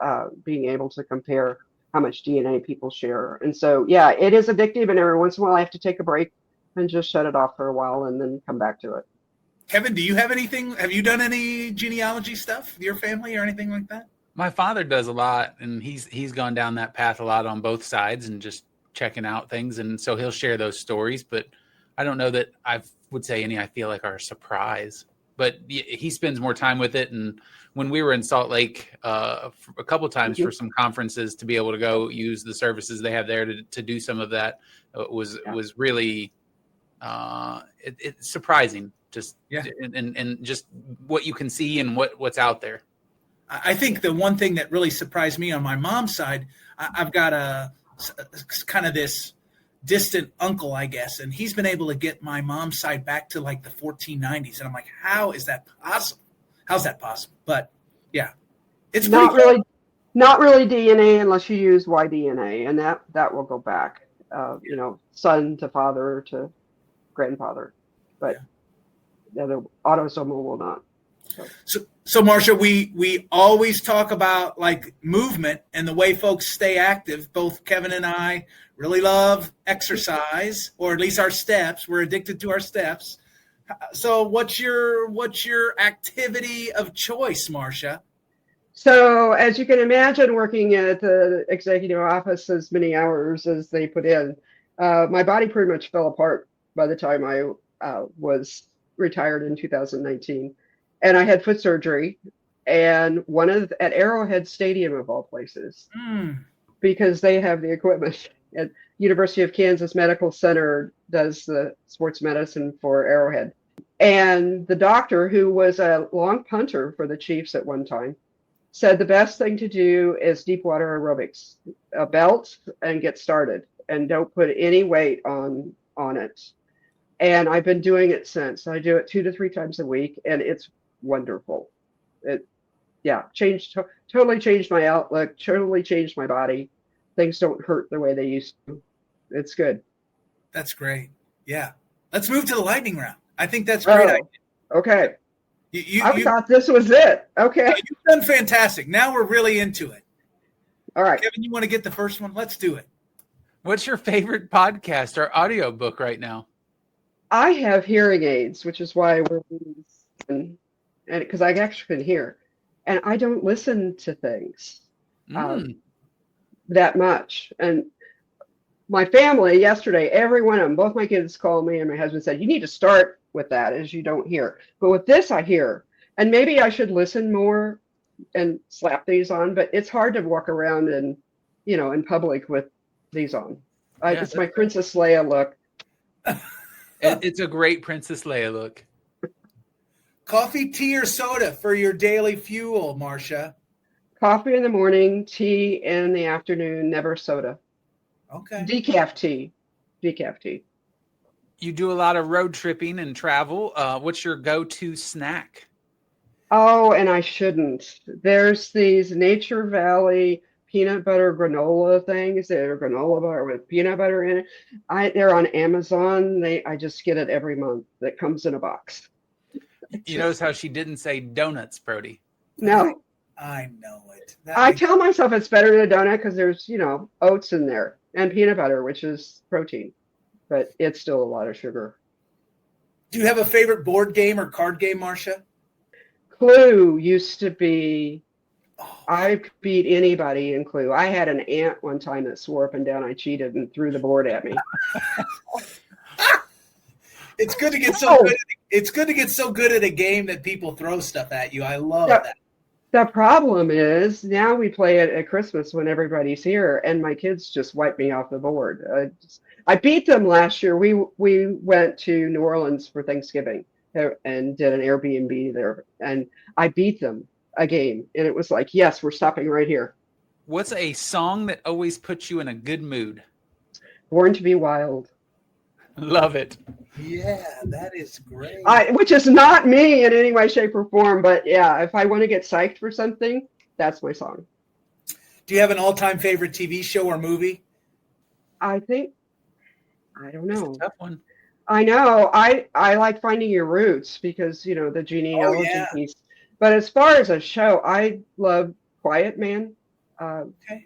being able to compare how much DNA people share. And so, yeah, it is addictive, and every once in a while I have to take a break and just shut it off for a while and then come back to it. Kevin, do you have anything? Have you done any genealogy stuff with your family or anything like that? My father does a lot, and he's gone down that path a lot on both sides and just checking out things. And so he'll share those stories, but I don't know that I would say any I feel like are a surprise, but he spends more time with it. And when we were in Salt Lake a couple times for some conferences, to be able to go use the services they have there to do some of that was really it's surprising. Just and just what you can see and what's out there. I think the one thing that really surprised me on my mom's side, I've got a kind of this distant uncle, I guess, and he's been able to get my mom's side back to like the 1490s. And I'm like, how is that possible? How's that possible? But yeah, it's Not pretty really, not really DNA unless you use Y-DNA, and that will go back, son to father to grandfather, but the other autosomal will not. So Marsha, we always talk about like movement and the way folks stay active. Both Kevin and I really love exercise, or at least our steps. We're addicted to our steps. So what's your activity of choice, Marsha? So as you can imagine, working at the executive office as many hours as they put in, my body pretty much fell apart by the time I was retired in 2019. And I had foot surgery, and at Arrowhead Stadium of all places, because they have the equipment. At University of Kansas Medical Center does the sports medicine for Arrowhead. And the doctor, who was a long punter for the Chiefs at one time, said the best thing to do is deep water aerobics, a belt, and get started, and don't put any weight on it. And I've been doing it since. I do it 2 to 3 times a week, and it's wonderful. Totally changed my outlook, totally changed my body. Things don't hurt the way they used to. It's good. That's great. Yeah. Let's move to the lightning round. I think that's great. Okay. I thought this was it. Okay. You've done fantastic. Now we're really into it. All right. Kevin, you want to get the first one? Let's do it. What's your favorite podcast or audiobook right now? I have hearing aids, which is why we're and because I actually can hear, and I don't listen to things that much. And my family yesterday, every one of them, both my kids called me, and my husband said, "You need to start with that, as you don't hear." But with this, I hear, and maybe I should listen more and slap these on. But it's hard to walk around and in public with these on. It's my Princess Leia look. It's a great Princess Leia look. Coffee, tea, or soda for your daily fuel, Marsha? Coffee in the morning, tea in the afternoon, never soda. Okay. Decaf tea. You do a lot of road tripping and travel. What's your go-to snack? Oh, and I shouldn't. There's these Nature Valley peanut butter granola things. They're granola bar with peanut butter in it. They're on Amazon. I just get it every month. That comes in a box. You notice how she didn't say donuts, Brody? No. I know it. I tell myself it's better than a donut because there's, oats in there and peanut butter, which is protein, but it's still a lot of sugar. Do you have a favorite board game or card game, Marsha? Clue used to be, I beat anybody in Clue. I had an aunt one time that swore up and down I cheated and threw the board at me. It's good to get so good. It's good to get so good at a game that people throw stuff at you. I love that. The problem is now we play it at Christmas when everybody's here, and my kids just wipe me off the board. I beat them last year. We went to New Orleans for Thanksgiving and did an Airbnb there, and I beat them a game, and it was like, yes, we're stopping right here. What's a song that always puts you in a good mood? Born to be Wild. Love it. Yeah, that is great. Which is not me in any way, shape, or form, but yeah, if I want to get psyched for something, that's my song. Do you have an all-time favorite TV show or movie? I don't know. That's a tough one. I know. I like Finding Your Roots because, the genealogy piece. But as far as a show, I love Quiet Man. Okay.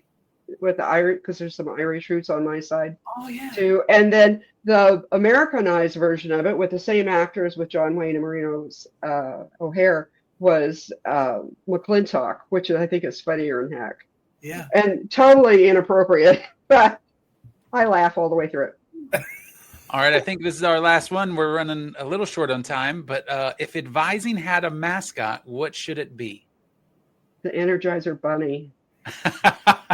With the Irish, because there's some Irish roots on my side. Oh, yeah. Too. And then the Americanized version of it with the same actors with John Wayne and Marino's O'Hare was McClintock, which I think is funnier than heck. Yeah. And totally inappropriate, but I laugh all the way through it. All right, I think this is our last one. We're running a little short on time, but if advising had a mascot, what should it be? The Energizer Bunny.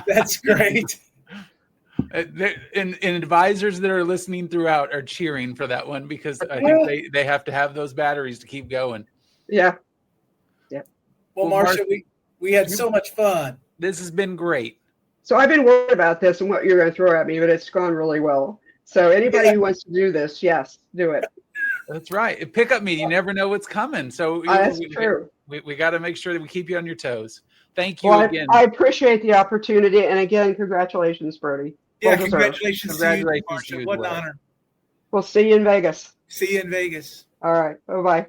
That's great. And advisors that are listening throughout are cheering for that one because I think they have to have those batteries to keep going. Yeah. Well, Marsha, we had so much fun. This has been great. So I've been worried about this and what you're going to throw at me, but it's gone really well. So anybody who wants to do this, yes, do it. That's right. Pick up me. You never know what's coming. So That's true. We got to make sure that we keep you on your toes. Thank you Well, again. I appreciate the opportunity. And again, congratulations, Brody. Yeah, Well deserved. congratulations to you, Congratulations to Marsha. you What as an well. honor. We'll see you in Vegas. See you in Vegas. All right. Bye-bye.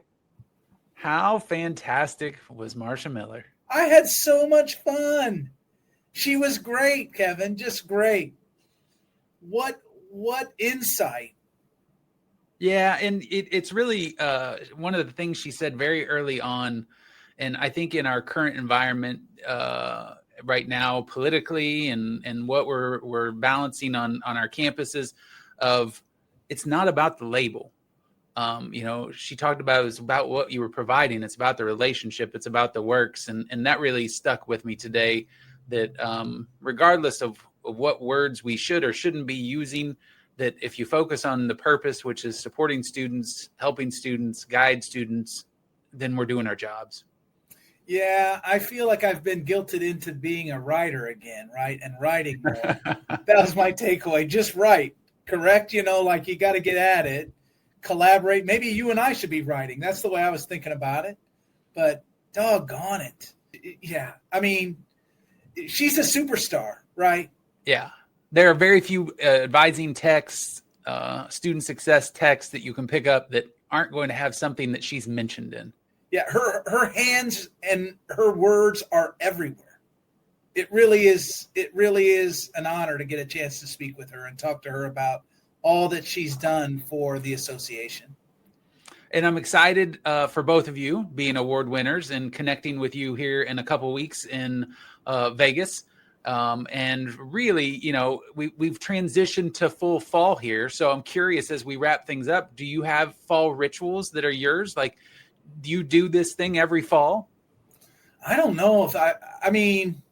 How fantastic was Marsha Miller? I had so much fun. She was great, Kevin. Just great. What insight. Yeah, and it's really one of the things she said very early on, and I think in our current environment right now, politically, and what we're balancing on our campuses, of it's not about the label. She talked about it's about what you were providing. It's about the relationship. It's about the works, and that really stuck with me today. That regardless of what words we should or shouldn't be using, that if you focus on the purpose, which is supporting students, helping students, guide students, then we're doing our jobs. Yeah, I feel like I've been guilted into being a writer again, right? And writing more. That was my takeaway. Just write, correct? Like you got to get at it, collaborate. Maybe you and I should be writing. That's the way I was thinking about it. But doggone it. Yeah, I mean, she's a superstar, right? Yeah. There are very few advising texts, student success texts that you can pick up that aren't going to have something that she's mentioned in. Yeah, her hands and her words are everywhere. It really is an honor to get a chance to speak with her and talk to her about all that she's done for the association. And I'm excited for both of you being award winners and connecting with you here in a couple weeks in Vegas. And really, we've transitioned to full fall here. So I'm curious, as we wrap things up, do you have fall rituals that are yours? Like, do you do this thing every fall? I don't know if I mean,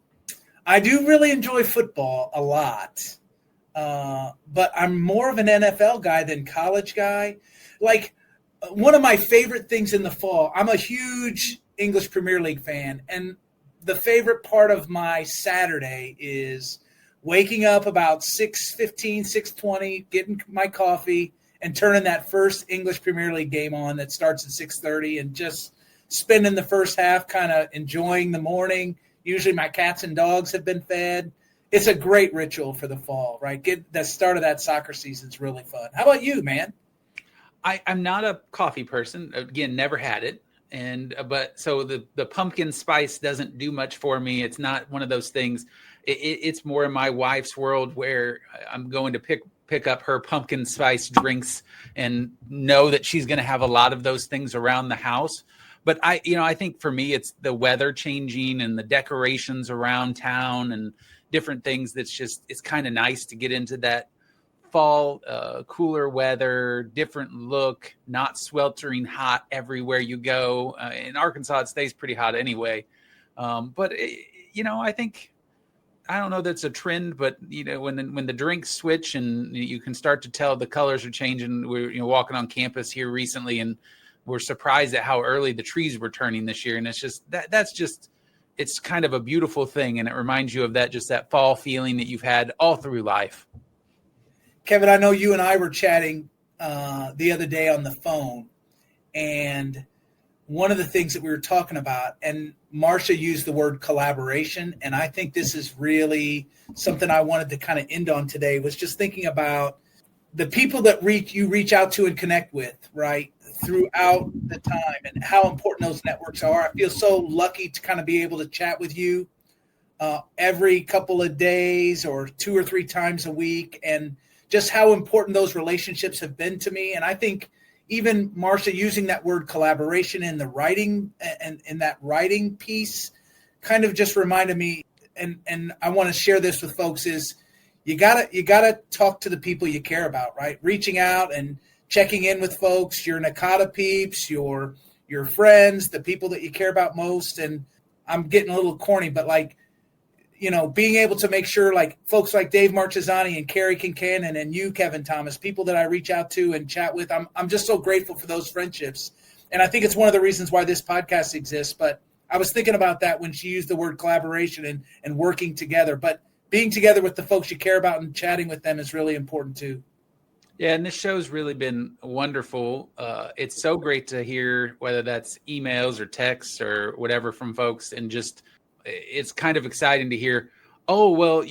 I do really enjoy football a lot. But I'm more of an NFL guy than college guy. Like, one of my favorite things in the fall, I'm a huge English Premier League fan, and the favorite part of my Saturday is waking up about 6:15, 6:20, getting my coffee, and turning that first English Premier League game on that starts at 6:30, and just spending the first half kind of enjoying the morning. Usually my cats and dogs have been fed. It's a great ritual for the fall, right? Get the start of that soccer season is really fun. How about you, man? I'm not a coffee person. Again, never had it. But so the pumpkin spice doesn't do much for me. It's not one of those things. It's more in my wife's world, where I'm going to pick up her pumpkin spice drinks and know that she's going to have a lot of those things around the house. But I think for me, it's the weather changing and the decorations around town and different things. It's kind of nice to get into that fall, cooler weather, different look, not sweltering hot everywhere you go. In Arkansas, it stays pretty hot anyway. But I think, I don't know that's a trend, but when the drinks switch and you can start to tell the colors are changing. We're walking on campus here recently, and we're surprised at how early the trees were turning this year. And it's just it's kind of a beautiful thing, and it reminds you of that fall feeling that you've had all through life. Kevin, I know you and I were chatting the other day on the phone, and one of the things that we were talking about, and Marsha used the word collaboration, and I think this is really something I wanted to kind of end on today, was just thinking about the people that you reach out to and connect with, right, throughout the time, and how important those networks are. I feel so lucky to kind of be able to chat with you every couple of days or 2 or 3 times a week, and just how important those relationships have been to me. And I think even Marsha using that word collaboration in the writing and in that writing piece kind of just reminded me, and I want to share this with folks, is you gotta talk to the people you care about, right? Reaching out and checking in with folks, your NACADA peeps, your friends, the people that you care about most. And I'm getting a little corny, but being able to make sure, like, folks like Dave Marchesani and Carrie Kincannon and you, Kevin Thomas, people that I reach out to and chat with, I'm just so grateful for those friendships. And I think it's one of the reasons why this podcast exists. But I was thinking about that when she used the word collaboration and working together. But being together with the folks you care about and chatting with them is really important too. Yeah, and this show's really been wonderful. It's so great to hear, whether that's emails or texts or whatever from folks, and just it's kind of exciting to hear, oh, well,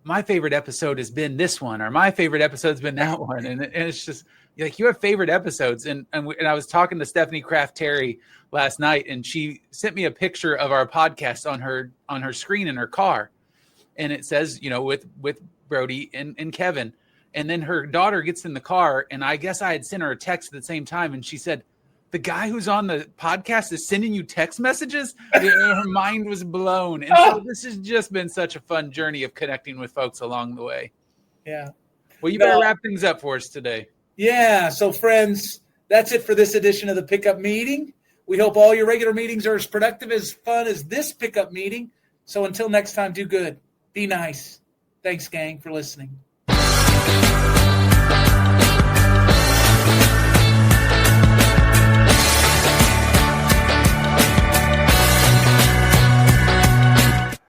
my favorite episode has been this one, or my favorite episode's been that one. And it's just like, you have favorite episodes. And I was talking to Stephanie Kraft Terry last night, and she sent me a picture of our podcast on her screen in her car. And it says, with Brody and Kevin. And then her daughter gets in the car, and I guess I had sent her a text at the same time. And she said, the guy who's on the podcast is sending you text messages. Her mind was blown. And so this has just been such a fun journey of connecting with folks along the way. Yeah. Well, you better wrap things up for us today. Yeah. So friends, that's it for this edition of the Pickup Meeting. We hope all your regular meetings are as productive, as fun as this pickup meeting. So until next time, do good. Be nice. Thanks, gang, for listening.